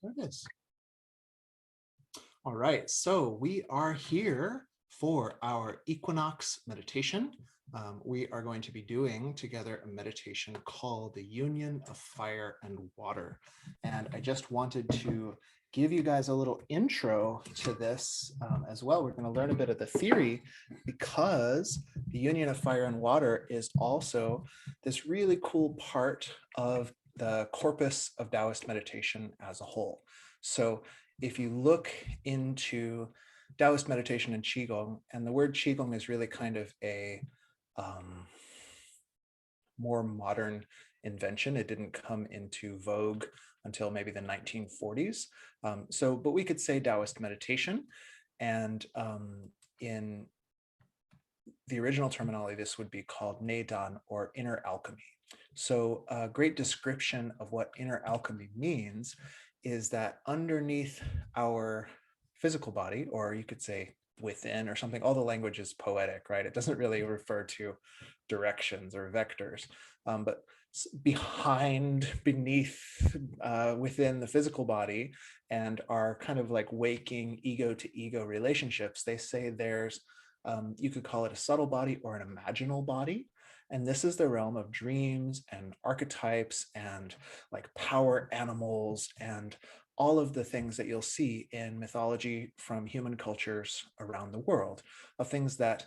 There it is. All right, so we are here for our equinox meditation. We are going to be doing together a meditation called the Union of Fire and Water. And I just wanted to give you guys a little intro to this as well. We're going to learn a bit of the theory because the Union of Fire and Water is also this really cool part of the corpus of Taoist meditation as a whole. So if you look into Taoist meditation and Qigong, and the word Qigong is really kind of a more modern invention. It didn't come into vogue until maybe the 1940s. But we could say Taoist meditation. And in the original terminology, this would be called Neidan, or inner alchemy. So a great description of what inner alchemy means is that underneath our physical body, or you could say within or something, all the language is poetic, right? It doesn't really refer to directions or vectors, but beneath, within the physical body and our kind of like waking ego to ego relationships, they say there's, you could call it a subtle body or an imaginal body. And this is the realm of dreams and archetypes and like power animals and all of the things that you'll see in mythology from human cultures around the world, of things that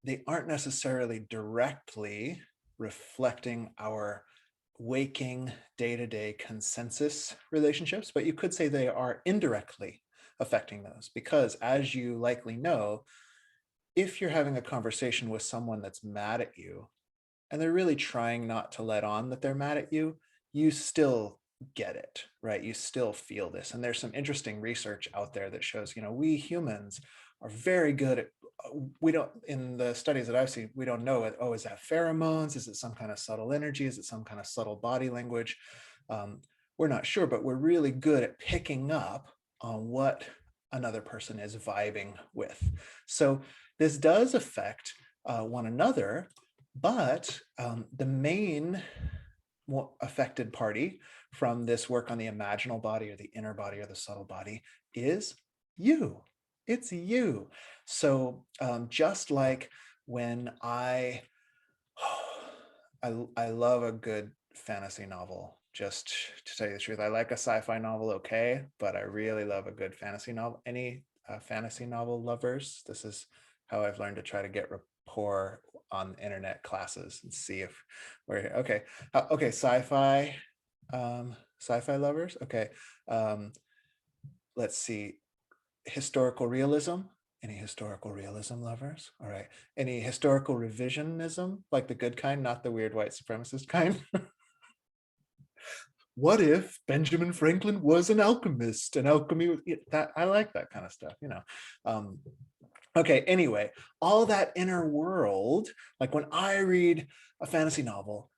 they aren't necessarily directly reflecting our waking day-to-day consensus relationships, but you could say they are indirectly affecting those, because as you likely know, if you're having a conversation with someone that's mad at you and they're really trying not to let on that they're mad at you, you still get it, right? You still feel this. And there's some interesting research out there that shows, we humans are very good at, we don't, in the studies that I've seen, we don't know it. Oh, is that pheromones? Is it some kind of subtle energy? Is it some kind of subtle body language? We're not sure, but we're really good at picking up on what another person is vibing with. So this does affect one another, but the main affected party from this work on the imaginal body or the inner body or the subtle body is you. It's you. So just like when I love a good fantasy novel. Just to tell you the truth, I like a sci-fi novel, okay, but I really love a good fantasy novel. Any fantasy novel lovers? This is how I've learned to try to get rapport on internet classes and see if we're here. Okay. Okay, sci-fi lovers. Okay. Let's see. Historical realism. Any historical realism lovers? All right. Any historical revisionism, like the good kind, not the weird white supremacist kind? What if Benjamin Franklin was an alchemist? And alchemy, that I like that kind of stuff, Okay, anyway, all that inner world, like when I read a fantasy novel,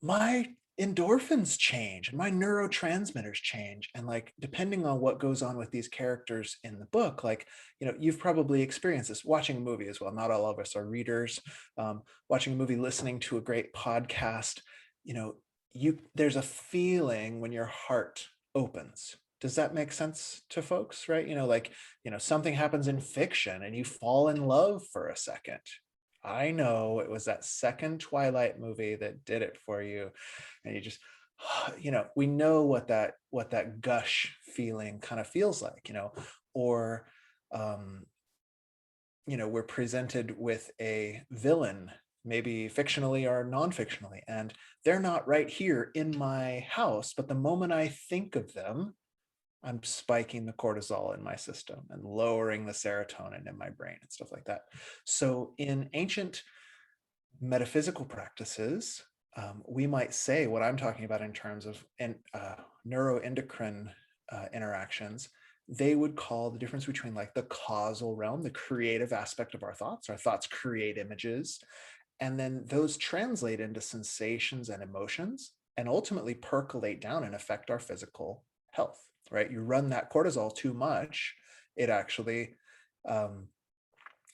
my endorphins change and my neurotransmitters change. And like, depending on what goes on with these characters in the book, like, you've probably experienced this watching a movie as well. Not all of us are readers. Watching a movie, listening to a great podcast, there's a feeling when your heart opens. Does that make sense to folks, right? Something happens in fiction and you fall in love for a second. I know it was that second Twilight movie that did it for you. And you just, we know what that gush feeling kind of feels like, or, we're presented with a villain, maybe fictionally or non-fictionally, and they're not right here in my house, but the moment I think of them, I'm spiking the cortisol in my system and lowering the serotonin in my brain and stuff like that. So in ancient metaphysical practices, we might say what I'm talking about in terms of neuroendocrine interactions. They would call the difference between like the causal realm, the creative aspect of our thoughts create images, and then those translate into sensations and emotions and ultimately percolate down and affect our physical health, right? You run that cortisol too much, it actually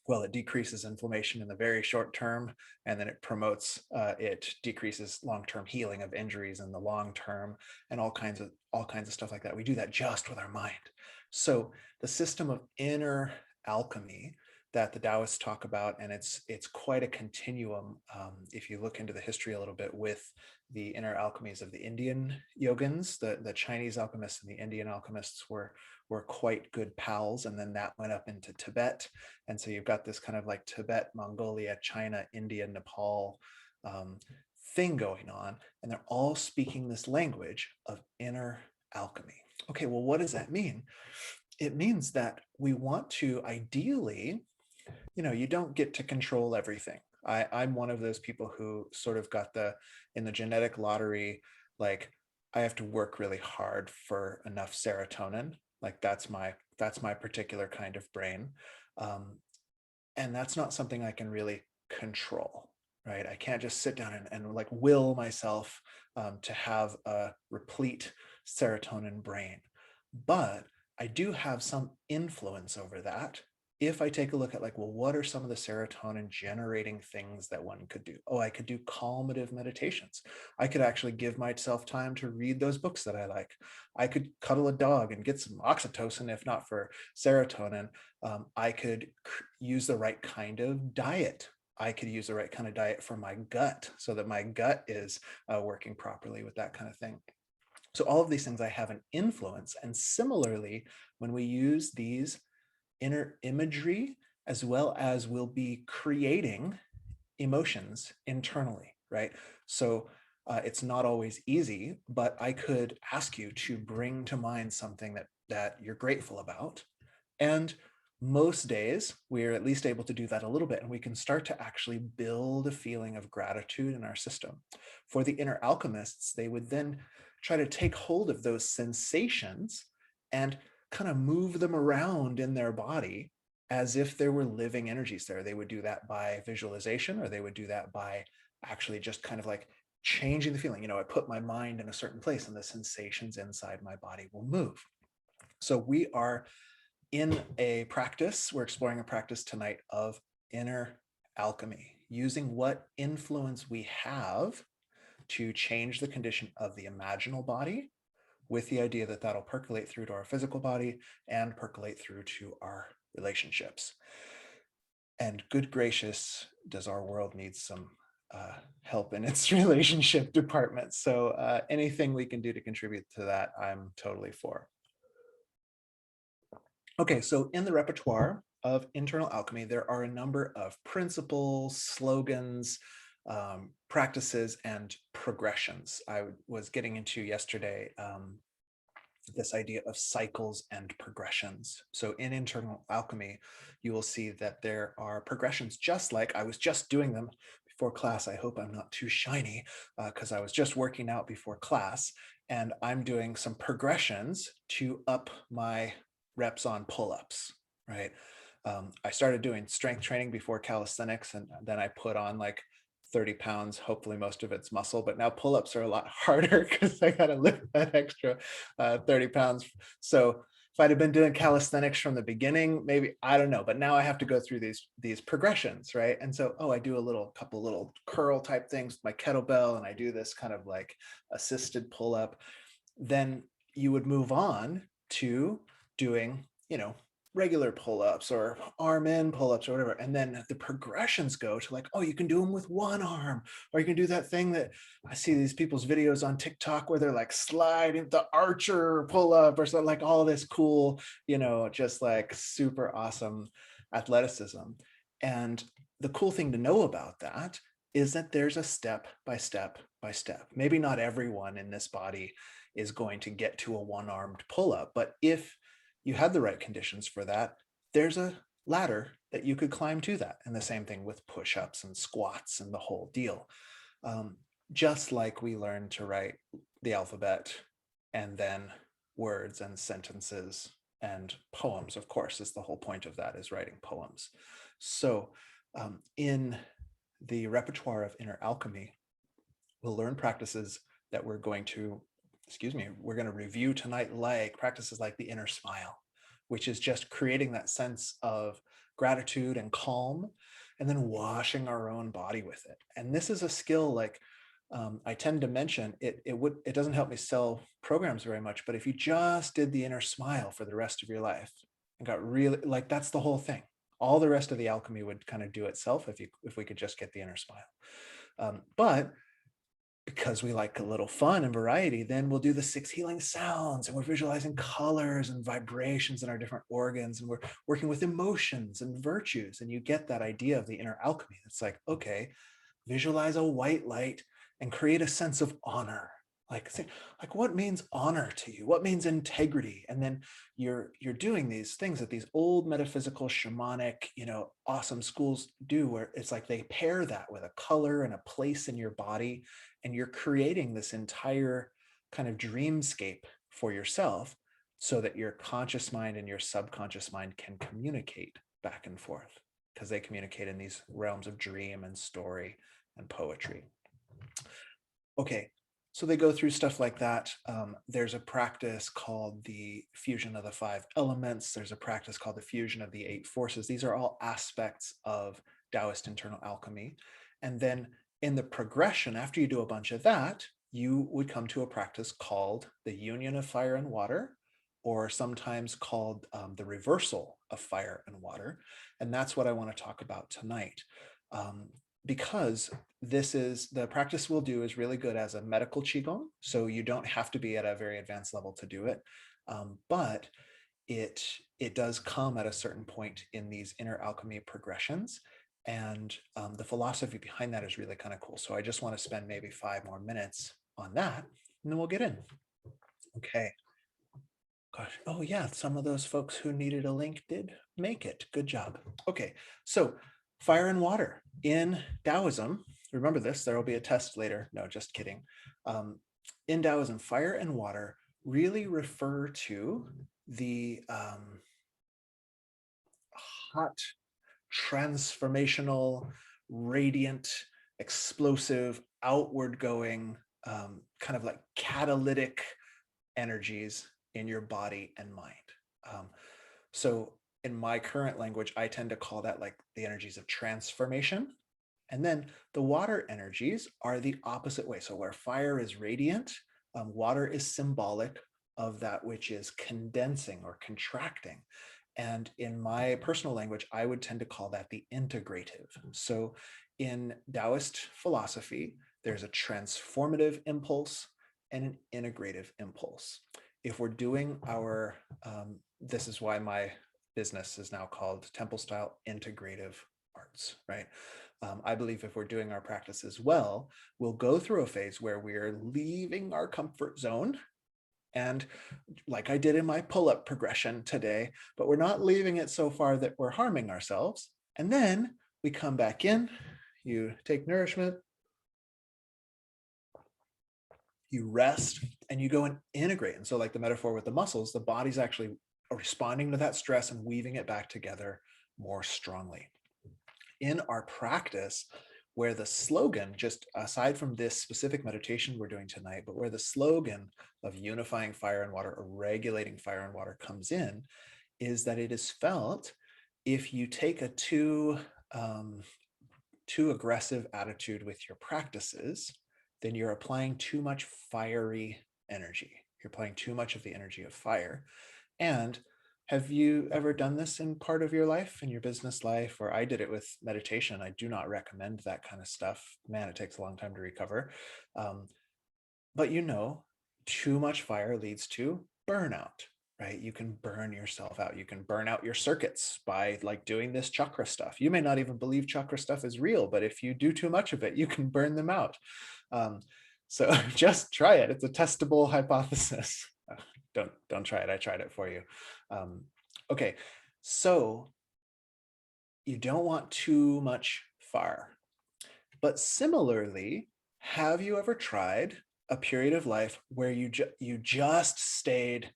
Well, it decreases inflammation in the very short term, and then it promotes, it decreases long-term healing of injuries in the long term, and all kinds of stuff like that. We do that just with our mind. So the system of inner alchemy that the Taoists talk about, and it's quite a continuum. If you look into the history a little bit with the inner alchemies of the Indian yogins, the Chinese alchemists and the Indian alchemists were quite good pals, and then that went up into Tibet, and so you've got this kind of like Tibet, Mongolia, China, India, Nepal um, thing going on, and they're all speaking this language of inner alchemy. Okay, well, what does that mean? It means that we want to ideally, you don't get to control everything. I'm one of those people who sort of got in the genetic lottery, like I have to work really hard for enough serotonin. Like that's my particular kind of brain. Um, and that's not something I can really control, right? I can't just sit down and like will myself to have a replete serotonin brain. But I do have some influence over that if I take a look at like, well, what are some of the serotonin generating things that one could do? Oh, I could do calmative meditations. I could actually give myself time to read those books that I like. I could cuddle a dog and get some oxytocin, if not for serotonin. I could use the right kind of diet. I could use the right kind of diet for my gut so that my gut is working properly with that kind of thing. So all of these things I have an influence. And similarly, when we use these inner imagery, as well as we'll be creating emotions internally, right? So it's not always easy, but I could ask you to bring to mind something that you're grateful about. And most days, we're at least able to do that a little bit, and we can start to actually build a feeling of gratitude in our system. For the inner alchemists, they would then try to take hold of those sensations and kind of move them around in their body as if there were living energies there. They would do that by visualization, or they would do that by actually just kind of like changing the feeling. I put my mind in a certain place and the sensations inside my body will move. So we are we're exploring a practice tonight of inner alchemy, using what influence we have to change the condition of the imaginal body, with the idea that that'll percolate through to our physical body and percolate through to our relationships. And good gracious, does our world need some help in its relationship department? So anything we can do to contribute to that, I'm totally for. Okay, so in the repertoire of internal alchemy, there are a number of principles, slogans, practices, and progressions. I was getting into yesterday this idea of cycles and progressions. So in internal alchemy, you will see that there are progressions, just like I was just doing them before class. I hope I'm not too shiny because I was just working out before class, and I'm doing some progressions to up my reps on pull-ups, right? I started doing strength training before calisthenics, and then I put on like 30 pounds, hopefully most of it's muscle, but now pull-ups are a lot harder because I got to lift that extra 30 pounds. So if I'd have been doing calisthenics from the beginning, maybe, I don't know, but now I have to go through these progressions, right? And so, I do couple little curl type things with my kettlebell, and I do this kind of like assisted pull-up. Then you would move on to doing, regular pull-ups or arm in pull-ups or whatever. And then the progressions go to like, oh, you can do them with one arm, or you can do that thing that I see these people's videos on TikTok where they're like sliding the archer pull-up or something, like all this cool, just like super awesome athleticism. And the cool thing to know about that is that there's a step by step by step. Maybe not everyone in this body is going to get to a one-armed pull-up, but if you had the right conditions for that, there's a ladder that you could climb to that. And the same thing with push-ups and squats and the whole deal. Just like we learn to write the alphabet and then words and sentences and poems, of course, is the whole point of that, is writing poems. So in the repertoire of inner alchemy, we'll learn practices that we're going to review tonight, like practices like the inner smile, which is just creating that sense of gratitude and calm, and then washing our own body with it. And this is a skill, like I tend to mention it doesn't help me sell programs very much, but if you just did the inner smile for the rest of your life and got really, like, that's the whole thing. All the rest of the alchemy would kind of do itself if we could just get the inner smile. But because we like a little fun and variety, then we'll do the 6 healing sounds, and we're visualizing colors and vibrations in our different organs, and we're working with emotions and virtues. And you get that idea of the inner alchemy. It's like, okay, visualize a white light and create a sense of honor. Like, like, what means honor to you? What means integrity? And then you're doing these things that these old metaphysical shamanic, awesome schools do, where it's like they pair that with a color and a place in your body, and you're creating this entire kind of dreamscape for yourself, so that your conscious mind and your subconscious mind can communicate back and forth, because they communicate in these realms of dream and story and poetry. Okay, so they go through stuff like that. There's a practice called the fusion of the 5 elements. There's a practice called the fusion of the 8 forces. These are all aspects of Taoist internal alchemy. And then in the progression, after you do a bunch of that, you would come to a practice called the union of fire and water, or sometimes called the reversal of fire and water. And that's what I want to talk about tonight. Because this is the practice we'll do is really good as a medical Qigong. So you don't have to be at a very advanced level to do it. But it does come at a certain point in these inner alchemy progressions. And the philosophy behind that is really kind of cool. So I just want to spend maybe 5 more minutes on that, and then we'll get in. Okay. Gosh, oh yeah, some of those folks who needed a link did make it. Good job. Okay, so fire and water in Taoism, remember this, there will be a test later. No, just kidding. In Taoism, fire and water really refer to the hot, transformational, radiant, explosive, outward going, kind of like catalytic energies in your body and mind. So in my current language, I tend to call that like the energies of transformation. And then the water energies are the opposite way. So where fire is radiant, water is symbolic of that which is condensing or contracting. And in my personal language, I would tend to call that the integrative. So in Taoist philosophy, there's a transformative impulse and an integrative impulse. If we're doing our, this is why my business is now called Temple Style Integrative Arts, right? I believe if we're doing our practices well, we'll go through a phase where we're leaving our comfort zone, and like I did in my pull-up progression today, but we're not leaving it so far that we're harming ourselves. And then we come back in, you take nourishment, you rest, and you go and integrate. And so like the metaphor with the muscles, the body's actually responding to that stress and weaving it back together more strongly. In our practice, where the slogan, just aside from this specific meditation we're doing tonight, but where the slogan of unifying fire and water or regulating fire and water comes in, is that it is felt if you take a too aggressive attitude with your practices, then you're applying too much fiery energy. You're applying too much of the energy of fire. And have you ever done this in part of your life, in your business life? Or I did it with meditation. I do not recommend that kind of stuff. Man, it takes a long time to recover. But too much fire leads to burnout, right? You can burn yourself out. You can burn out your circuits by like doing this chakra stuff. You may not even believe chakra stuff is real, but if you do too much of it, you can burn them out. So just try it. It's a testable hypothesis. Don't try it. I tried it for you. Okay, so you don't want too much fire. But similarly, have you ever tried a period of life where you just stayed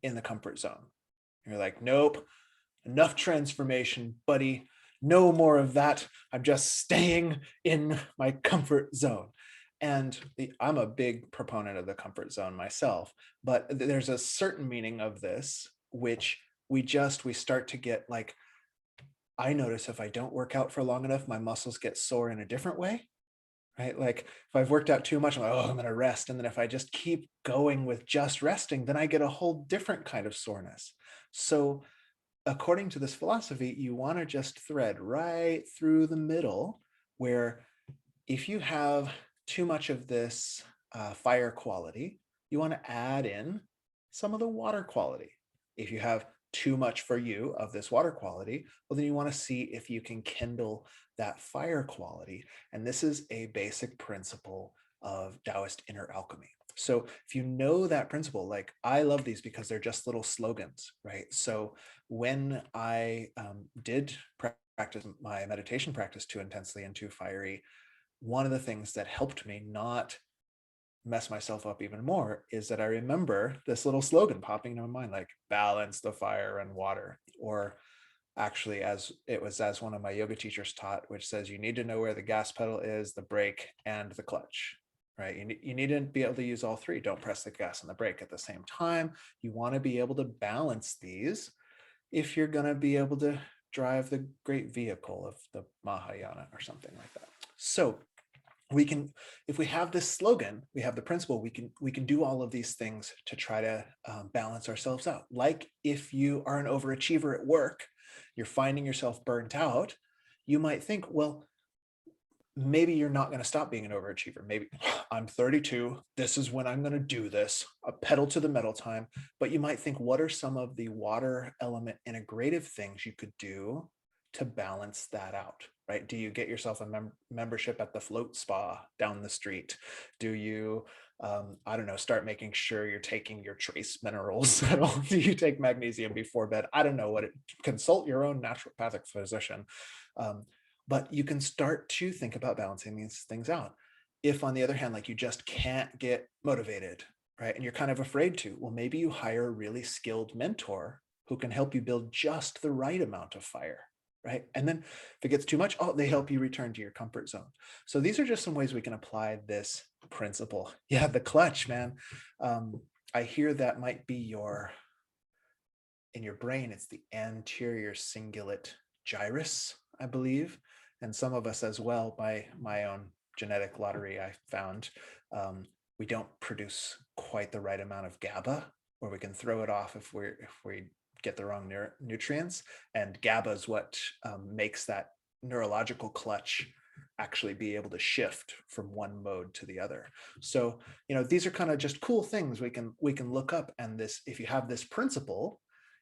in the comfort zone? You're like, nope, enough transformation, buddy. No more of that. I'm just staying in my comfort zone. And I'm a big proponent of the comfort zone myself, but there's a certain meaning of this, which we start to get like, I notice if I don't work out for long enough, my muscles get sore in a different way, right? Like if I've worked out too much, I'm like, oh, I'm going to rest. And then if I just keep going with just resting, then I get a whole different kind of soreness. So according to this philosophy, you want to just thread right through the middle, where if you have too much of this fire quality, you want to add in some of the water quality. If you have too much for you of this water quality, well, then you want to see if you can kindle that fire quality. And this is a basic principle of Taoist inner alchemy. So if you know that principle, like I love these because they're just little slogans, right? So when I did practice my meditation practice too intensely and too fiery, one of the things that helped me not mess myself up even more is that I remember this little slogan popping into my mind, like balance the fire and water, or actually as one of my yoga teachers taught, which says you need to know where the gas pedal is, the brake, and the clutch, right? You need to be able to use all three. Don't press the gas and the brake at the same time. You want to be able to balance these if you're going to be able to drive the great vehicle of the Mahayana or something like that. So we can, if we have this slogan, we have the principle, we can do all of these things to try to balance ourselves out. Like if you are an overachiever at work, you're finding yourself burnt out, you might think, well, maybe you're not going to stop being an overachiever. Maybe I'm 32. This is when I'm going to do this, a pedal to the metal time. But you might think, what are some of the water element integrative things you could do to balance that out, right? Do you get yourself a membership at the float spa down the street? Do you, I don't know, start making sure you're taking your trace minerals at all? Do you take magnesium before bed? I don't know consult your own naturopathic physician. But you can start to think about balancing these things out. If on the other hand, like you just can't get motivated, right? And you're kind of afraid to, well, maybe you hire a really skilled mentor who can help you build just the right amount of fire, right? And then if it gets too much, oh, they help you return to your comfort zone. So these are just some ways we can apply this principle. Yeah, the clutch, man. I hear that might be in your brain, it's the anterior cingulate gyrus, I believe. And some of us as well, by my own genetic lottery, I found we don't produce quite the right amount of GABA, or we can throw it off if we get the wrong nutrients. And GABA is what makes that neurological clutch actually be able to shift from one mode to the other. So, these are kind of just cool things we can look up. And this, if you have this principle,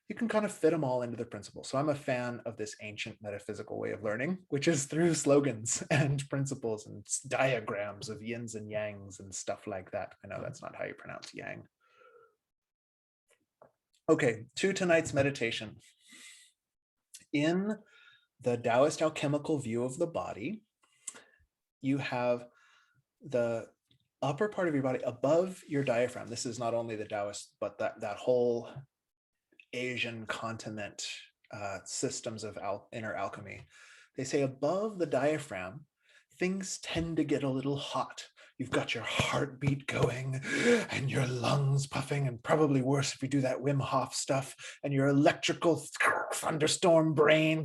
you can kind of fit them all into the principle. So I'm a fan of this ancient metaphysical way of learning, which is through slogans and principles and diagrams of yins and yangs and stuff like that. I know that's not how you pronounce yang. Okay, to tonight's meditation. In the Daoist alchemical view of the body, you have the upper part of your body above your diaphragm. This is not only the Daoist, but that whole Asian continent systems of inner alchemy. They say above the diaphragm, things tend to get a little hot. You've got your heartbeat going and your lungs puffing, and probably worse if you do that Wim Hof stuff, and your electrical thunderstorm brain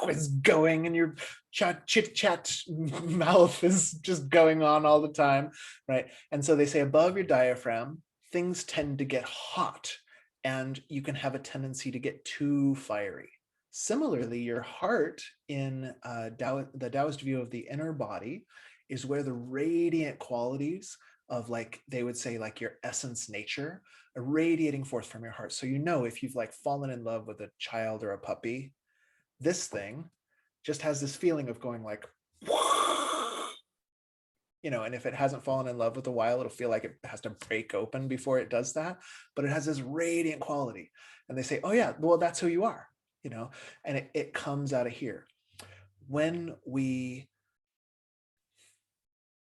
is going, and your chit chat mouth is just going on all the time, right? And so they say above your diaphragm, things tend to get hot, and you can have a tendency to get too fiery. Similarly, your heart in the Taoist view of the inner body is where the radiant qualities of, like, they would say, like your essence nature are radiating forth from your heart. So, if you've like fallen in love with a child or a puppy, this thing just has this feeling of going like, and if it hasn't fallen in love with a while, it'll feel like it has to break open before it does that. But it has this radiant quality. And they say, oh yeah, well, that's who you are, and it comes out of here. When we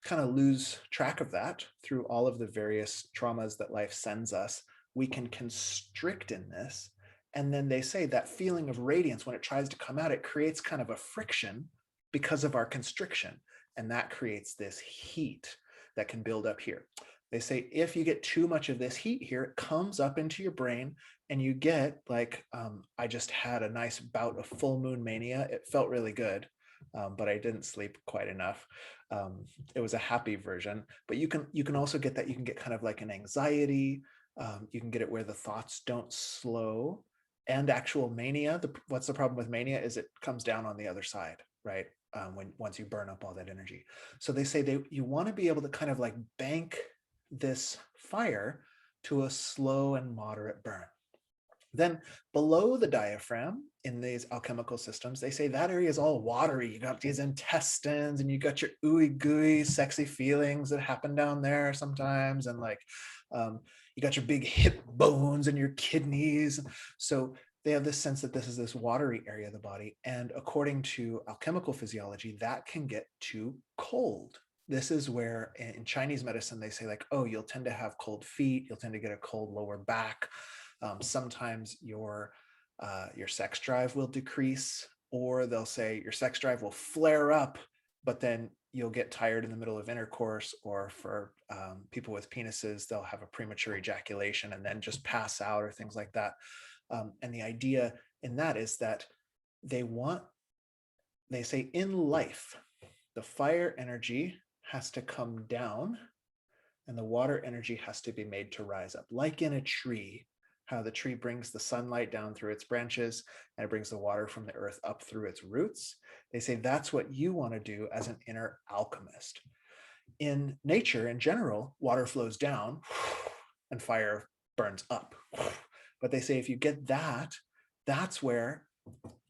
kind of lose track of that through all of the various traumas that life sends us, we can constrict in this. And then they say that feeling of radiance, when it tries to come out, it creates kind of a friction because of our constriction. And that creates this heat that can build up here. They say if you get too much of this heat here, it comes up into your brain and you get like, I just had a nice bout of full moon mania. It felt really good, but I didn't sleep quite enough. It was a happy version, but you can also get that. You can get kind of like an anxiety. You can get it where the thoughts don't slow, and actual mania. What's the problem with mania is it comes down on the other side, right? Once you burn up all that energy. So they say you want to be able to kind of like bank this fire to a slow and moderate burn. Then below the diaphragm in these alchemical systems, they say that area is all watery. You got these intestines and you got your ooey gooey sexy feelings that happen down there sometimes. And like, you got your big hip bones and your kidneys. So they have this sense that this is this watery area of the body. And according to alchemical physiology, that can get too cold. This is where in Chinese medicine, they say like, oh, you'll tend to have cold feet. You'll tend to get a cold lower back. Sometimes your sex drive will decrease, or they'll say your sex drive will flare up, but then you'll get tired in the middle of intercourse, or for people with penises, they'll have a premature ejaculation and then just pass out or things like that. And the idea in that is that they say in life, the fire energy has to come down and the water energy has to be made to rise up, like in a tree, how the tree brings the sunlight down through its branches and it brings the water from the earth up through its roots. They say that's what you want to do as an inner alchemist. In nature, in general, water flows down and fire burns up. But they say if you get that, that's where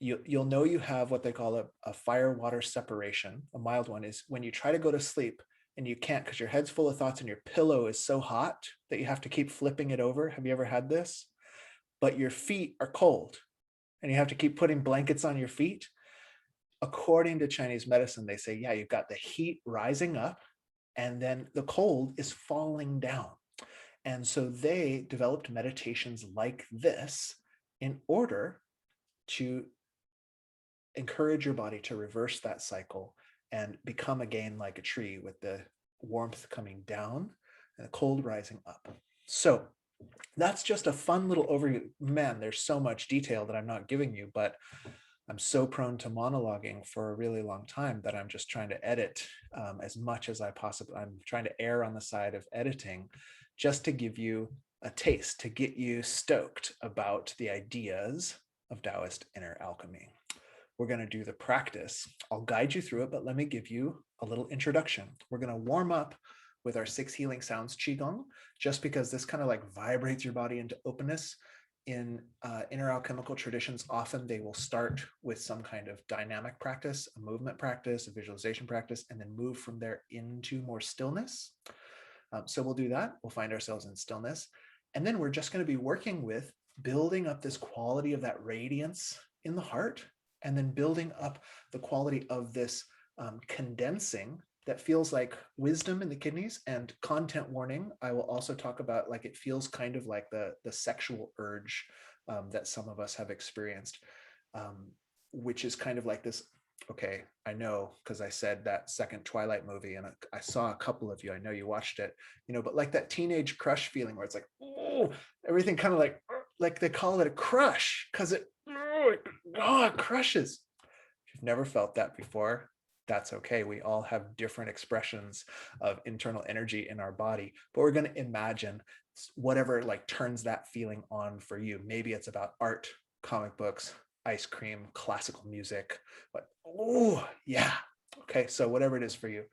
you'll know you have what they call a fire-water separation. A mild one is when you try to go to sleep and you can't because your head's full of thoughts and your pillow is so hot that you have to keep flipping it over. Have you ever had this? But your feet are cold and you have to keep putting blankets on your feet. According to Chinese medicine, they say, yeah, you've got the heat rising up and then the cold is falling down. And so they developed meditations like this in order to encourage your body to reverse that cycle and become again like a tree with the warmth coming down and the cold rising up. So that's just a fun little overview. Man, there's so much detail that I'm not giving you, but I'm so prone to monologuing for a really long time that I'm just trying to edit as much as I possibly. I'm trying to err on the side of editing just to give you a taste, to get you stoked about the ideas of Taoist inner alchemy. We're going to do the practice. I'll guide you through it, but let me give you a little introduction. We're going to warm up with our 6 healing sounds Qigong, just because this kind of like vibrates your body into openness. In inner alchemical traditions, often they will start with some kind of dynamic practice, a movement practice, a visualization practice, and then move from there into more stillness. So we'll do that. We'll find ourselves in stillness. And then we're just going to be working with building up this quality of that radiance in the heart, and then building up the quality of this condensing that feels like wisdom in the kidneys. And content warning, I will also talk about like it feels kind of like the sexual urge that some of us have experienced, which is kind of like this. Okay, I know because I said that second Twilight movie and I saw a couple of you, I know you watched it, but like that teenage crush feeling where it's like, oh, everything kind of like they call it a crush because it crushes. If you've never felt that before, that's okay. We all have different expressions of internal energy in our body, but we're going to imagine whatever like turns that feeling on for you. Maybe it's about art, comic books, ice cream, classical music, but oh yeah. Okay, so whatever it is for you.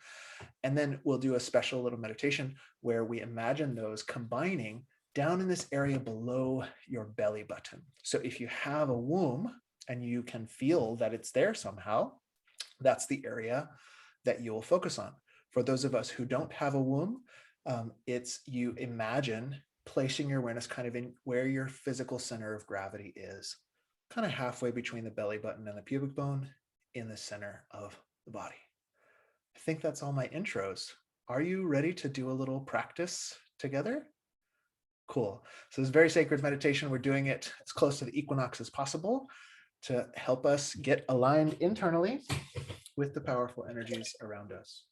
And then we'll do a special little meditation where we imagine those combining down in this area below your belly button. So if you have a womb and you can feel that it's there somehow, that's the area that you'll focus on. For those of us who don't have a womb, it's you imagine placing your awareness kind of in where your physical center of gravity is, kind of halfway between the belly button and the pubic bone in the center of the body. I think that's all my intros. Are you ready to do a little practice together? Cool. So this very sacred meditation, we're doing it as close to the equinox as possible to help us get aligned internally with the powerful energies around us.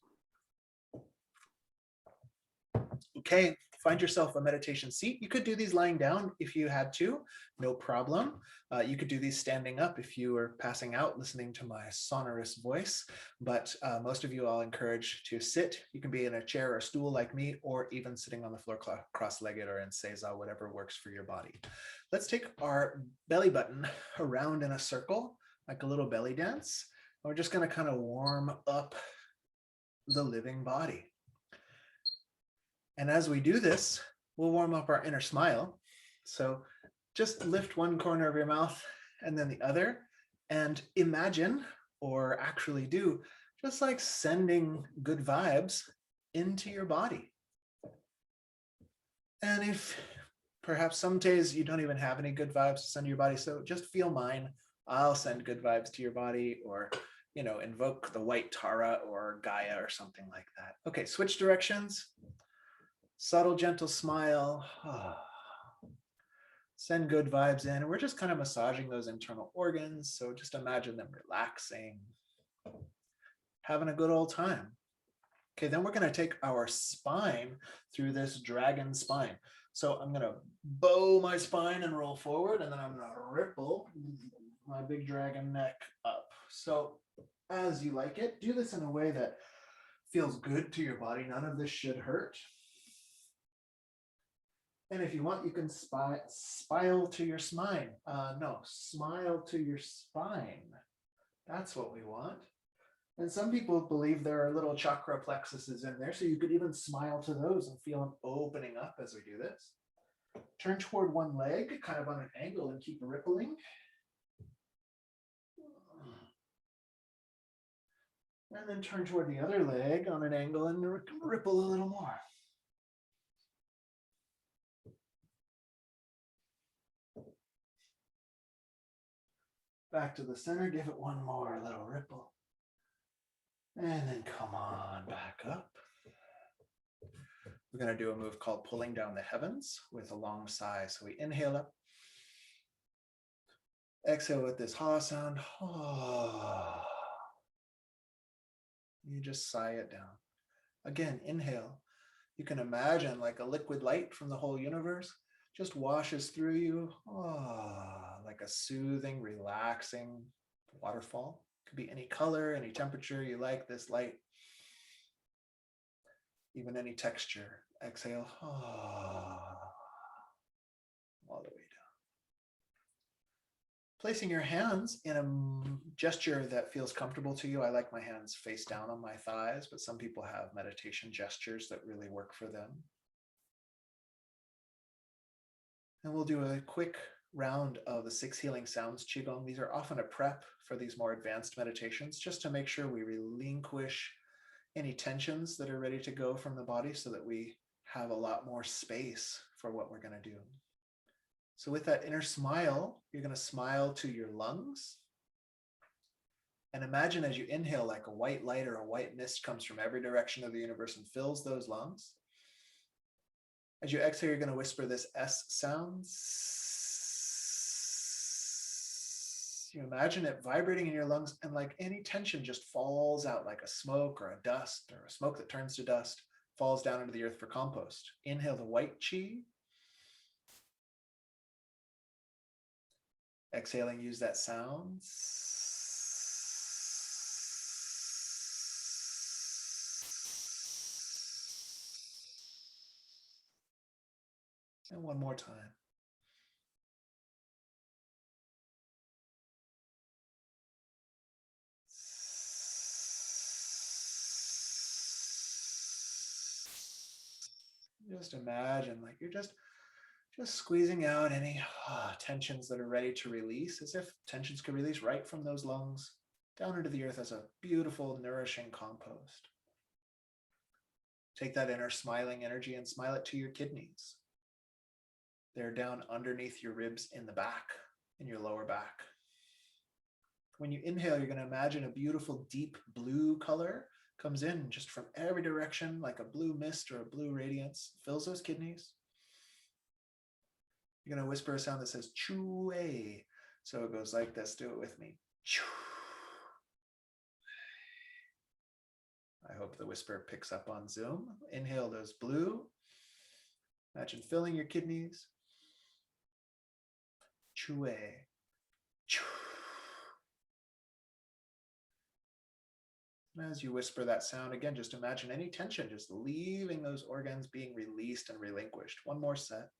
Okay, find yourself a meditation seat. You could do these lying down if you had to, no problem. You could do these standing up if you were passing out listening to my sonorous voice, but most of you I'll encourage to sit. You can be in a chair or a stool like me, or even sitting on the floor cross-legged or in seiza, whatever works for your body. Let's take our belly button around in a circle, like a little belly dance. We're just gonna kind of warm up the living body. And as we do this, we'll warm up our inner smile. So just lift one corner of your mouth and then the other, and imagine, or actually do, just like sending good vibes into your body. And if perhaps some days you don't even have any good vibes to send to your body, so just feel mine. I'll send good vibes to your body, or invoke the white Tara or Gaia or something like that. Okay, switch directions. Subtle, gentle smile. Send good vibes in. And we're just kind of massaging those internal organs. So just imagine them relaxing, having a good old time. Okay, then we're going to take our spine through this dragon spine. So I'm going to bow my spine and roll forward, and then I'm going to ripple my big dragon neck up. So as you like it, do this in a way that feels good to your body. None of this should hurt. And if you want, you can smile to your spine. Smile to your spine. That's what we want. And some people believe there are little chakra plexuses in there, so you could even smile to those and feel them opening up as we do this. Turn toward one leg, kind of on an angle, and keep rippling. And then turn toward the other leg on an angle and ripple a little more. Back to the center, give it one more little ripple. And then come on back up. We're going to do a move called pulling down the heavens with a long sigh. So we inhale up. Exhale with this ha sound. You just sigh it down. Again, inhale. You can imagine like a liquid light from the whole universe just washes through you, like a soothing, relaxing waterfall. Could be any color, any temperature you like this light. Even any texture. Exhale, all the way down. Placing your hands in a gesture that feels comfortable to you. I like my hands face down on my thighs, but some people have meditation gestures that really work for them. And we'll do a quick round of the 6 healing sounds Qigong. These are often a prep for these more advanced meditations, just to make sure we relinquish any tensions that are ready to go from the body so that we have a lot more space for what we're going to do. So with that inner smile, you're going to smile to your lungs. And imagine as you inhale, like a white light or a white mist comes from every direction of the universe and fills those lungs. As you exhale, you're going to whisper this S sound. You imagine it vibrating in your lungs, and like any tension just falls out like a smoke or a dust or a smoke that turns to dust, falls down into the earth for compost. Inhale the white chi. Exhaling, use that sound. And one more time. Just imagine like you're just squeezing out any tensions that are ready to release, as if tensions could release right from those lungs down into the earth as a beautiful, nourishing compost. Take that inner smiling energy and smile it to your kidneys. They're down underneath your ribs in the back, in your lower back. When you inhale, you're going to imagine a beautiful deep blue color comes in just from every direction, like a blue mist or a blue radiance, fills those kidneys. You're going to whisper a sound that says choo-ay. So it goes like this. Do it with me. Choo. I hope the whisper picks up on Zoom. Inhale those blue. Imagine filling your kidneys. Chue. And as you whisper that sound, again, just imagine any tension just leaving those organs, being released and relinquished. One more set.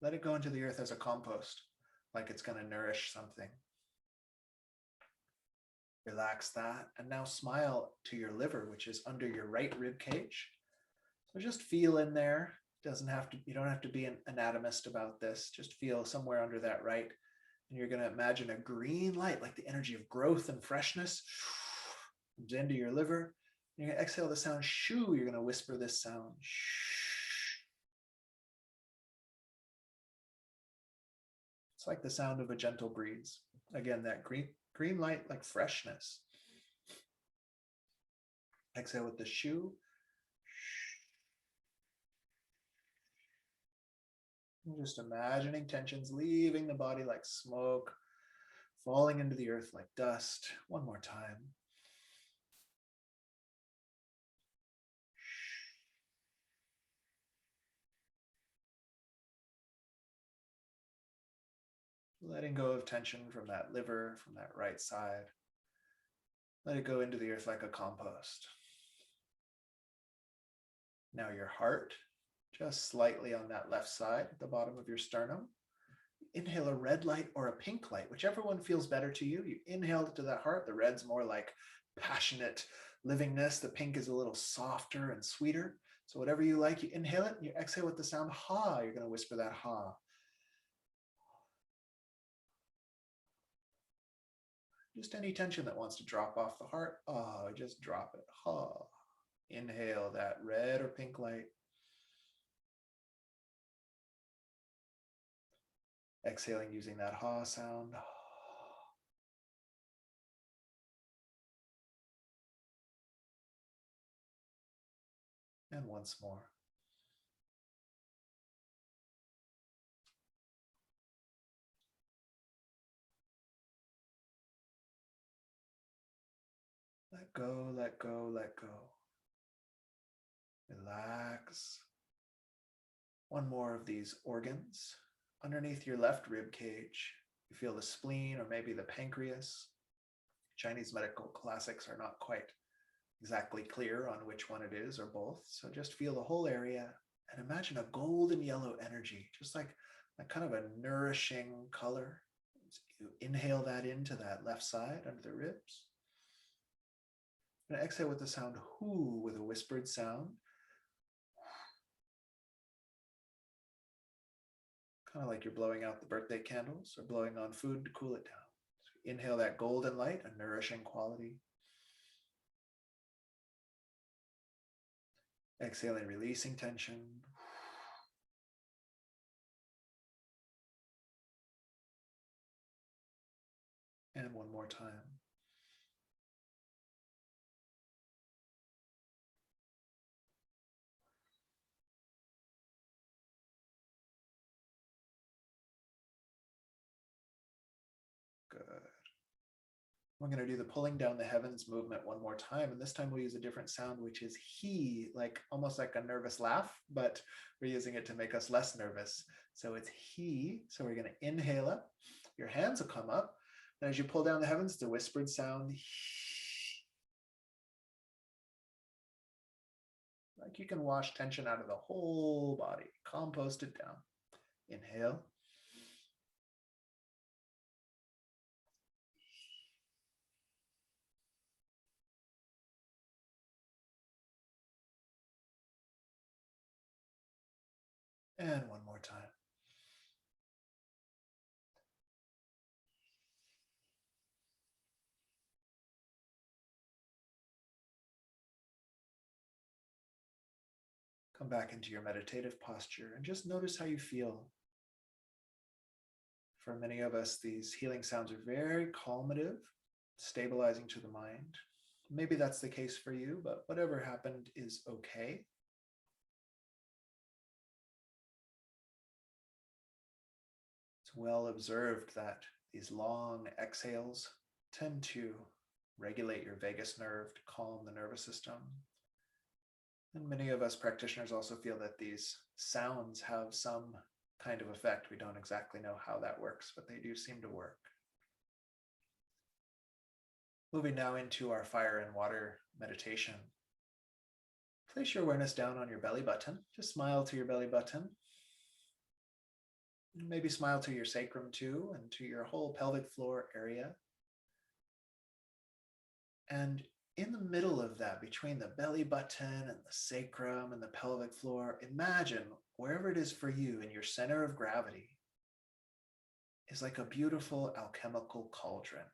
Let it go into the earth as a compost, like it's going to nourish something. Relax that, and now smile to your liver, which is under your right rib cage. So just feel in there. Doesn't have to, you don't have to be an anatomist about this. Just feel somewhere under that right. And you're going to imagine a green light, like the energy of growth and freshness, comes into your liver. You're going to exhale the sound shoo. You're going to whisper this sound. It's like the sound of a gentle breeze. Again, that green light, like freshness. Exhale with the shoo. Just imagining tensions leaving the body like smoke, falling into the earth like dust. One more time. Letting go of tension from that liver, from that right side. Let it go into the earth like a compost. Now your heart, just slightly on that left side, at the bottom of your sternum. Inhale a red light or a pink light, whichever one feels better to you. You inhale to that heart. The red's more like passionate livingness. The pink is a little softer and sweeter. So whatever you like, you inhale it and you exhale with the sound ha. You're going to whisper that ha. Just any tension that wants to drop off the heart, just drop it. Ha. Inhale that red or pink light. Exhaling using that ha sound. And once more. Let go, let go, let go. Relax. One more of these organs. Underneath your left rib cage, you feel the spleen or maybe the pancreas. Chinese medical classics are not quite exactly clear on which one it is or both. So just feel the whole area and imagine a golden yellow energy, just like kind of a nourishing color. So you inhale that into that left side under the ribs. And exhale with the sound whoo, with a whispered sound. Kind of like you're blowing out the birthday candles or blowing on food to cool it down. So inhale that golden light, a nourishing quality. Exhaling, releasing tension. And one more time. Good. We're going to do the pulling down the heavens movement one more time. And this time we'll use a different sound, which is he, like almost like a nervous laugh, but we're using it to make us less nervous. So it's he. So we're going to inhale up. Your hands will come up. And as you pull down the heavens, the whispered sound. Like you can wash tension out of the whole body. Compost it down. Inhale. And one more time. Come back into your meditative posture and just notice how you feel. For many of us, these healing sounds are very calmative, stabilizing to the mind. Maybe that's the case for you, but whatever happened is okay. well observed that these long exhales tend to regulate your vagus nerve to calm the nervous system. And many of us practitioners also feel that these sounds have some kind of effect. We don't exactly know how that works, but they do seem to work. Moving now into our fire and water meditation. Place your awareness down on your belly button. Just smile to your belly button. Maybe smile to your sacrum too, and to your whole pelvic floor area. And in the middle of that, between the belly button and the sacrum and the pelvic floor, imagine wherever it is for you in your center of gravity is like a beautiful alchemical cauldron.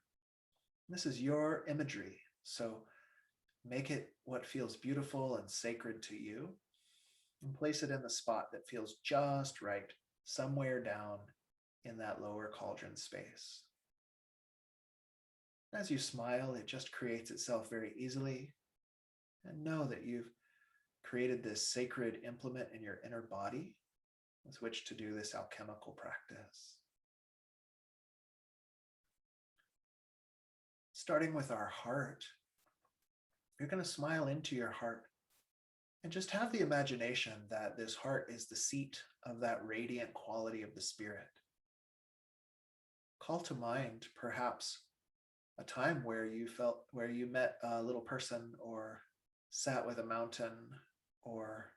This is your imagery, so make it what feels beautiful and sacred to you, and place it in the spot that feels just right, somewhere down in that lower cauldron space. As you smile, it just creates itself very easily. And know that you've created this sacred implement in your inner body with which to do this alchemical practice. Starting with our heart, you're going to smile into your heart and just have the imagination that this heart is the seat of that radiant quality of the spirit. Call to mind perhaps a time where you met a little person, or sat with a mountain, or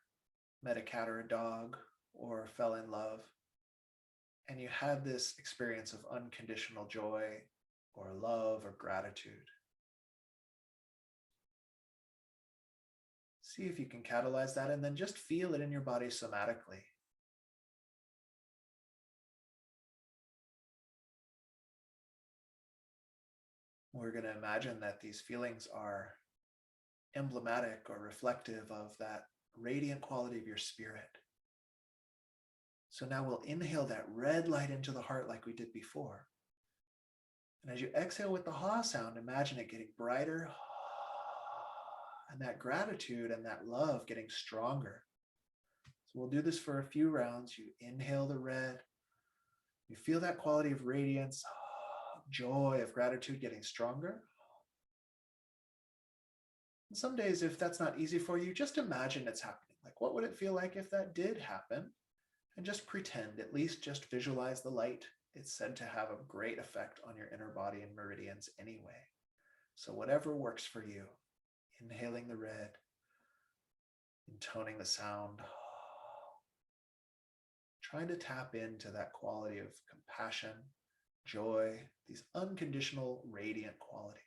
met a cat or a dog, or fell in love, and you had this experience of unconditional joy or love or gratitude. See if you can catalyze that, and then just feel it in your body somatically. We're going to imagine that these feelings are emblematic or reflective of that radiant quality of your spirit. So now we'll inhale that red light into the heart like we did before. And as you exhale with the ha sound, imagine it getting brighter, and that gratitude and that love getting stronger. So we'll do this for a few rounds. You inhale the red, you feel that quality of radiance, joy, of gratitude getting stronger. And some days, if that's not easy for you, just imagine it's happening. Like, what would it feel like if that did happen? And just pretend, at least just visualize the light. It's said to have a great effect on your inner body and meridians anyway. So whatever works for you, inhaling the red, intoning the sound, trying to tap into that quality of compassion, joy, these unconditional, radiant qualities.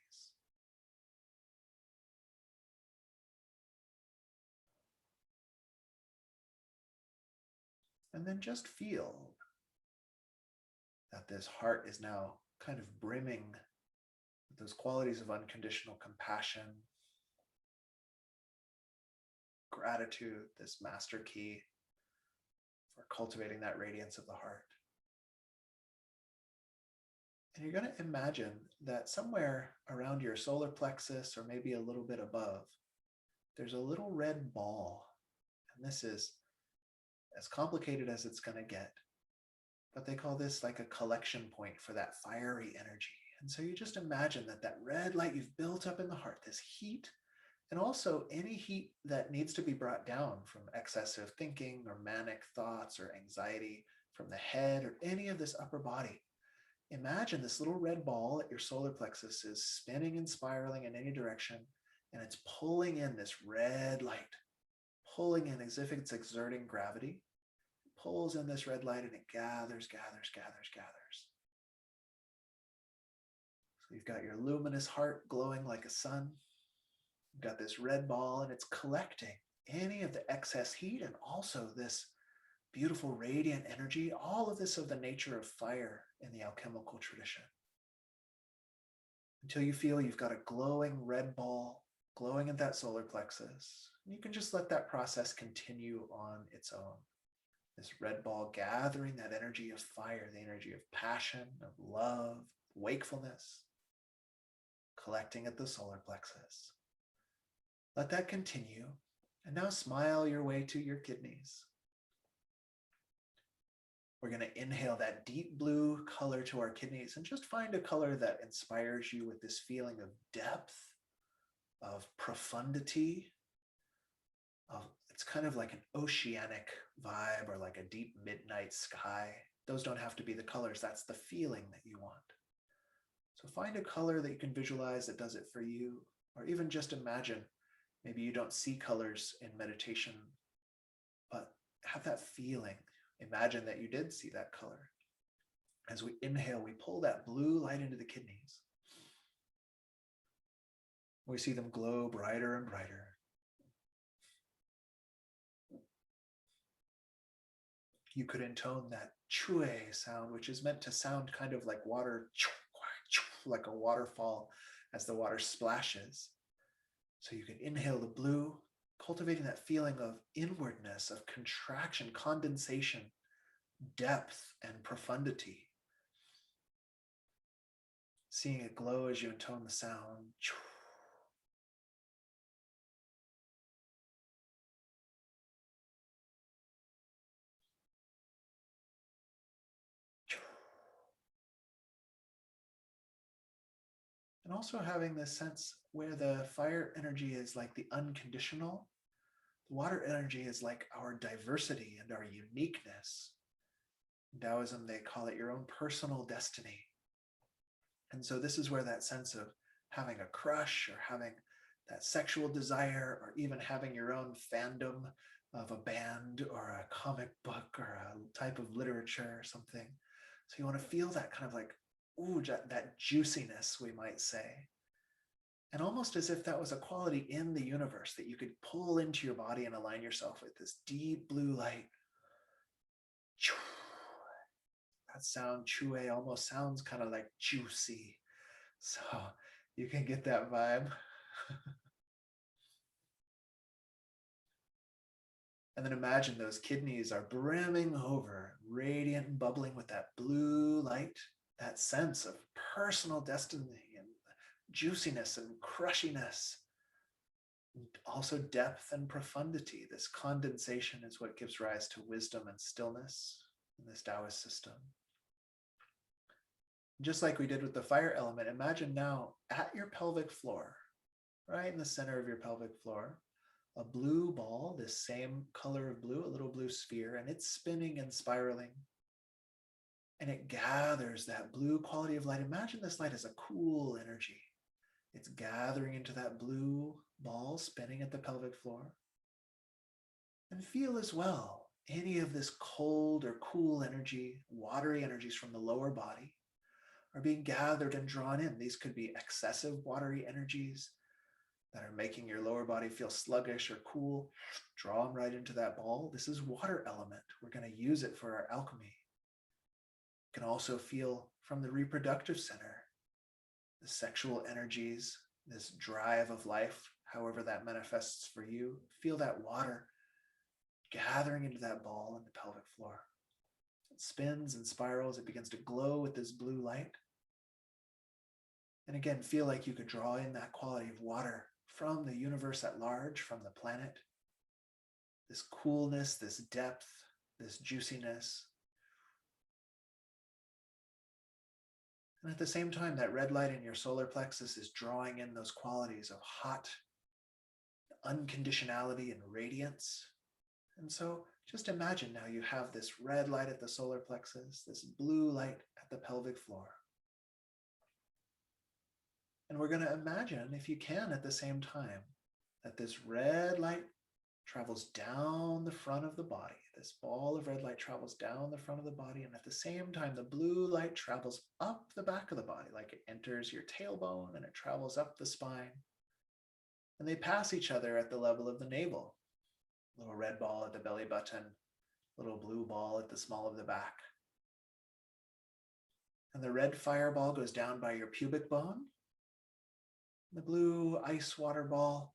And then just feel that this heart is now kind of brimming with those qualities of unconditional compassion, gratitude, this master key for cultivating that radiance of the heart. And you're going to imagine that somewhere around your solar plexus, or maybe a little bit above, there's a little red ball. And this is as complicated as it's going to get. But they call this like a collection point for that fiery energy. And so you just imagine that that red light you've built up in the heart, this heat, and also any heat that needs to be brought down from excessive thinking or manic thoughts or anxiety from the head or any of this upper body. Imagine this little red ball at your solar plexus is spinning and spiraling in any direction, and it's pulling in this red light, pulling in as if it's exerting gravity. It pulls in this red light and it gathers. So you've got your luminous heart glowing like a sun. You've got this red ball, and it's collecting any of the excess heat and also this beautiful radiant energy, all of this of the nature of fire in the alchemical tradition. Until you feel you've got a glowing red ball glowing at that solar plexus. And you can just let that process continue on its own. This red ball gathering that energy of fire, the energy of passion, of love, wakefulness, collecting at the solar plexus. Let that continue. And now smile your way to your kidneys. We're going to inhale that deep blue color to our kidneys and just find a color that inspires you with this feeling of depth, of profundity, of it's kind of like an oceanic vibe or like a deep midnight sky. Those don't have to be the colors. That's the feeling that you want. So find a color that you can visualize that does it for you, or even just imagine. Maybe you don't see colors in meditation, but have that feeling. Imagine that you did see that color. As we inhale, we pull that blue light into the kidneys. We see them glow brighter and brighter. You could intone that chue sound, which is meant to sound kind of like water, like a waterfall as the water splashes. So you can inhale the blue, cultivating that feeling of inwardness, of contraction, condensation, depth, and profundity. Seeing it glow as you intone the sound. And also having this sense where the fire energy is like the unconditional, the water energy is like our diversity and our uniqueness. In Taoism, they call it your own personal destiny. And so this is where that sense of having a crush or having that sexual desire or even having your own fandom of a band or a comic book or a type of literature or something. So you want to feel that kind of like, ooh, that juiciness, we might say. And almost as if that was a quality in the universe that you could pull into your body and align yourself with this deep blue light. That sound, chue, almost sounds kind of like juicy. So you can get that vibe. And then imagine those kidneys are brimming over, radiant and bubbling with that blue light, that sense of personal destiny and juiciness and crushiness. And also depth and profundity. This condensation is what gives rise to wisdom and stillness in this Taoist system. Just like we did with the fire element, imagine now at your pelvic floor, right in the center of your pelvic floor, a blue ball, this same color of blue, a little blue sphere, and it's spinning and spiraling. And it gathers that blue quality of light. Imagine this light as a cool energy. It's gathering into that blue ball spinning at the pelvic floor. And feel as well any of this cold or cool energy, watery energies from the lower body are being gathered and drawn in. These could be excessive watery energies that are making your lower body feel sluggish or cool. Draw them right into that ball. This is water element. We're going to use it for our alchemy. You can also feel from the reproductive center, the sexual energies, this drive of life, however that manifests for you. Feel that water gathering into that ball in the pelvic floor. It spins and spirals. It begins to glow with this blue light. And again, feel like you could draw in that quality of water from the universe at large, from the planet. This coolness, this depth, this juiciness. And at the same time, that red light in your solar plexus is drawing in those qualities of hot, unconditionality, and radiance. And so just imagine now you have this red light at the solar plexus, this blue light at the pelvic floor. And we're going to imagine, if you can at the same time, that this red light travels down the front of the body. This ball of red light travels down the front of the body. And at the same time, the blue light travels up the back of the body, like it enters your tailbone and it travels up the spine. And they pass each other at the level of the navel. Little red ball at the belly button, little blue ball at the small of the back. And the red fireball goes down by your pubic bone. The blue ice water ball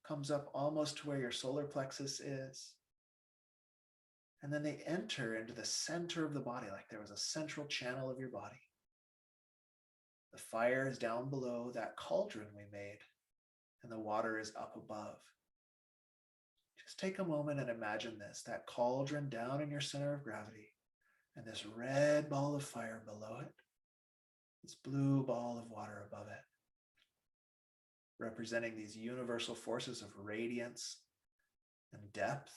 comes up almost to where your solar plexus is. And then they enter into the center of the body, like there was a central channel of your body. The fire is down below that cauldron we made, and the water is up above. Just take a moment and imagine this, that cauldron down in your center of gravity, and this red ball of fire below it, this blue ball of water above it, representing these universal forces of radiance and depth.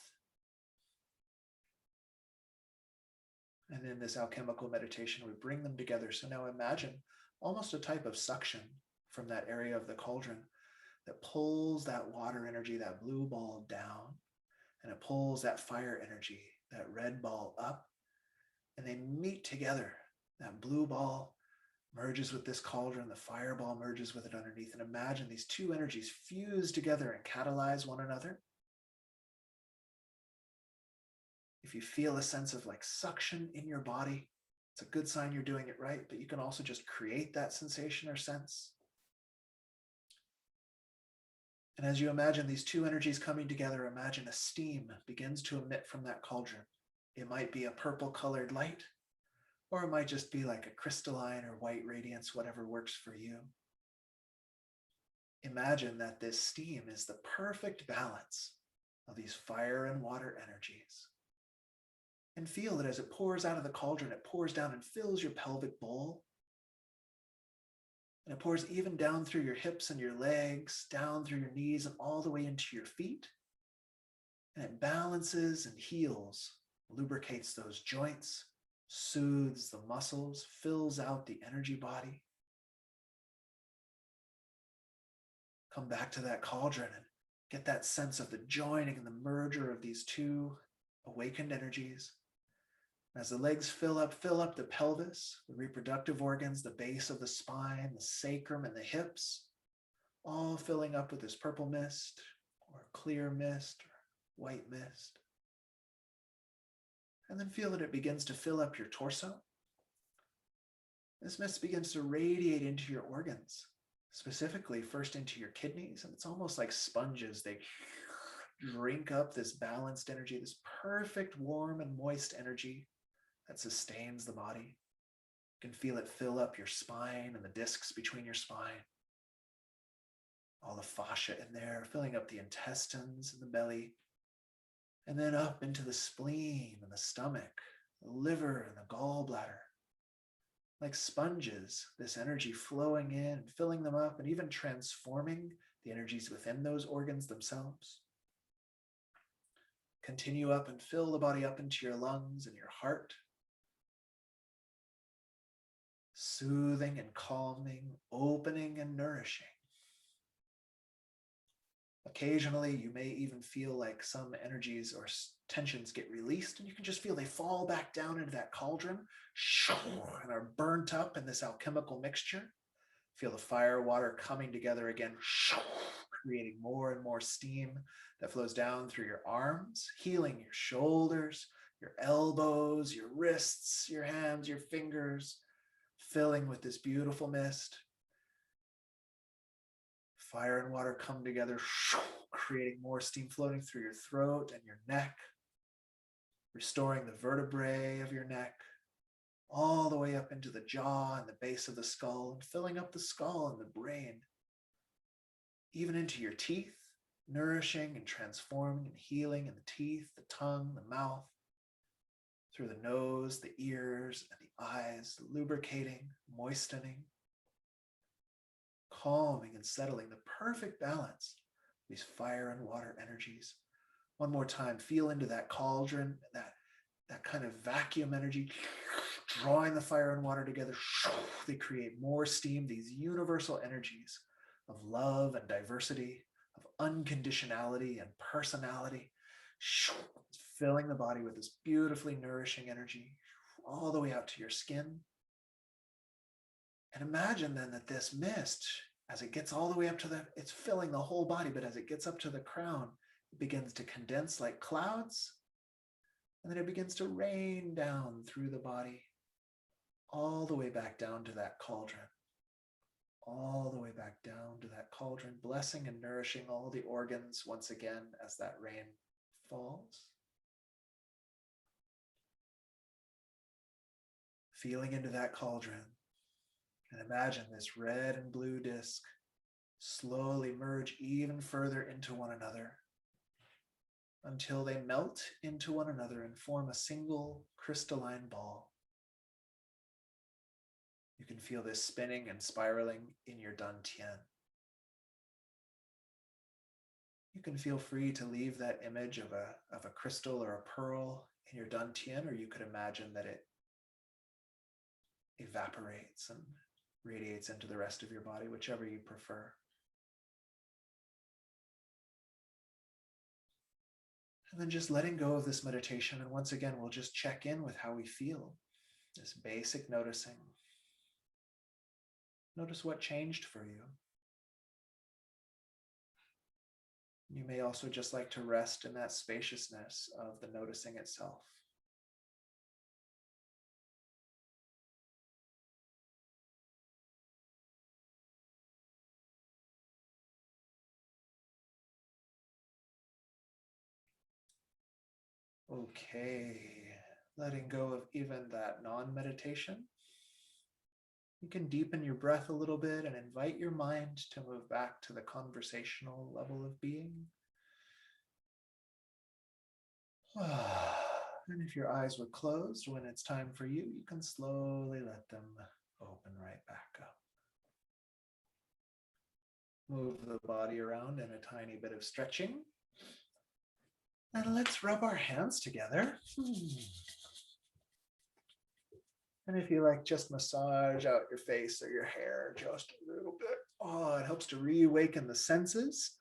And in this alchemical meditation, we bring them together. So now imagine almost a type of suction from that area of the cauldron that pulls that water energy, that blue ball, down, and it pulls that fire energy, that red ball, up, and they meet together. That blue ball merges with this cauldron, the fireball merges with it underneath, and imagine these two energies fuse together and catalyze one another. If you feel a sense of like suction in your body, it's a good sign you're doing it right, but you can also just create that sensation or sense. And as you imagine these two energies coming together, imagine a steam begins to emit from that cauldron. It might be a purple colored light, or it might just be like a crystalline or white radiance, whatever works for you. Imagine that this steam is the perfect balance of these fire and water energies. And feel that as it pours out of the cauldron, it pours down and fills your pelvic bowl. And it pours even down through your hips and your legs, down through your knees and all the way into your feet. And it balances and heals, lubricates those joints, soothes the muscles, fills out the energy body. Come back to that cauldron and get that sense of the joining and the merger of these two awakened energies. As the legs fill up the pelvis, the reproductive organs, the base of the spine, the sacrum, and the hips, all filling up with this purple mist or clear mist or white mist. And then feel that it begins to fill up your torso. This mist begins to radiate into your organs, specifically first into your kidneys, and it's almost like sponges. They drink up this balanced energy, this perfect warm and moist energy that sustains the body. You can feel it fill up your spine and the discs between your spine. All the fascia in there, filling up the intestines and the belly, and then up into the spleen and the stomach, the liver and the gallbladder. Like sponges, this energy flowing in, filling them up, and even transforming the energies within those organs themselves. Continue up and fill the body up into your lungs and your heart. Soothing and calming, opening and nourishing. Occasionally, you may even feel like some energies or tensions get released, and you can just feel they fall back down into that cauldron and are burnt up in this alchemical mixture. Feel the fire, water coming together again, creating more and more steam that flows down through your arms, healing your shoulders, your elbows, your wrists, your hands, your fingers, filling with this beautiful mist. Fire and water come together, creating more steam floating through your throat and your neck, restoring the vertebrae of your neck, all the way up into the jaw and the base of the skull, and filling up the skull and the brain, even into your teeth, nourishing and transforming and healing in the teeth, the tongue, the mouth, through the nose, the ears, and the eyes, lubricating, moistening, calming and settling, the perfect balance of these fire and water energies. One more time, feel into that cauldron, that kind of vacuum energy, drawing the fire and water together. They create more steam, these universal energies of love and diversity, of unconditionality and personality, filling the body with this beautifully nourishing energy all the way out to your skin. And imagine then that this mist, as it gets all the way up to it's filling the whole body, but as it gets up to the crown, it begins to condense like clouds, and then it begins to rain down through the body, all the way back down to that cauldron, all the way back down to that cauldron, blessing and nourishing all the organs once again as that rain falls. Feeling into that cauldron, and imagine this red and blue disc slowly merge even further into one another until they melt into one another and form a single crystalline ball. You can feel this spinning and spiraling in your dantian. You can feel free to leave that image of a crystal or a pearl in your dantian, or you could imagine that it evaporates and radiates into the rest of your body, whichever you prefer. And then just letting go of this meditation. And once again, we'll just check in with how we feel. This basic noticing. Notice what changed for you. You may also just like to rest in that spaciousness of the noticing itself. Okay, letting go of even that non-meditation. You can deepen your breath a little bit and invite your mind to move back to the conversational level of being. And if your eyes were closed when it's time for you, you can slowly let them open right back up. Move the body around in a tiny bit of stretching. And let's rub our hands together. And if you like, just massage out your face or your hair just a little bit. Oh, it helps to reawaken the senses.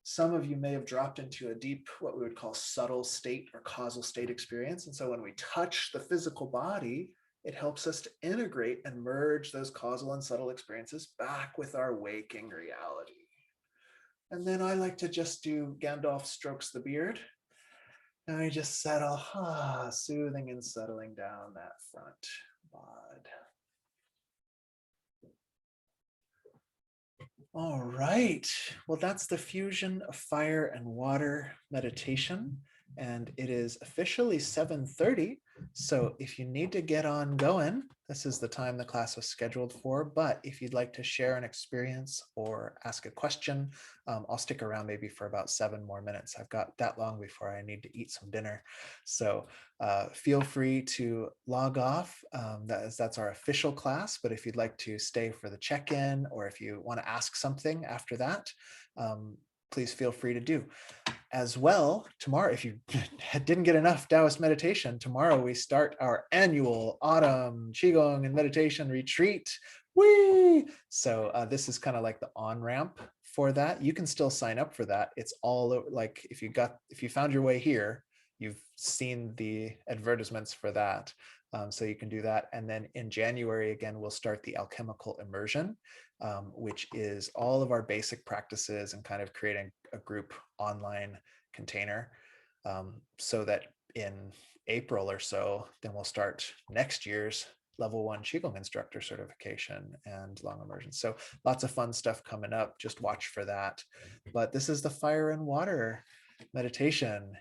Some of you may have dropped into a deep, what we would call subtle state or causal state experience. And so when we touch the physical body, it helps us to integrate and merge those causal and subtle experiences back with our waking reality. And then I like to just do Gandalf strokes the beard. And we just settle, soothing and settling down that front bod. All right. Well, that's the fusion of fire and water meditation. And it is officially 7:30. So if you need to get on going, this is the time the class was scheduled for. But if you'd like to share an experience or ask a question, I'll stick around maybe for about 7 more minutes. I've got that long before I need to eat some dinner. So feel free to log off. That's our official class. But if you'd like to stay for the check-in, or if you want to ask something after that, please feel free to do. As well, tomorrow, if you didn't get enough Taoist meditation, tomorrow we start our annual Autumn Qigong and Meditation Retreat. Whee! So this is kind of like the on-ramp for that. You can still sign up for that. It's all like if you found your way here, you've seen the advertisements for that. So you can do that. And then in January, again, we'll start the alchemical immersion, which is all of our basic practices and kind of creating a group online container, so that in April or so, then we'll start next year's level 1 Qigong instructor certification and long immersion. So lots of fun stuff coming up. Just watch for that. But this is the fire and water meditation.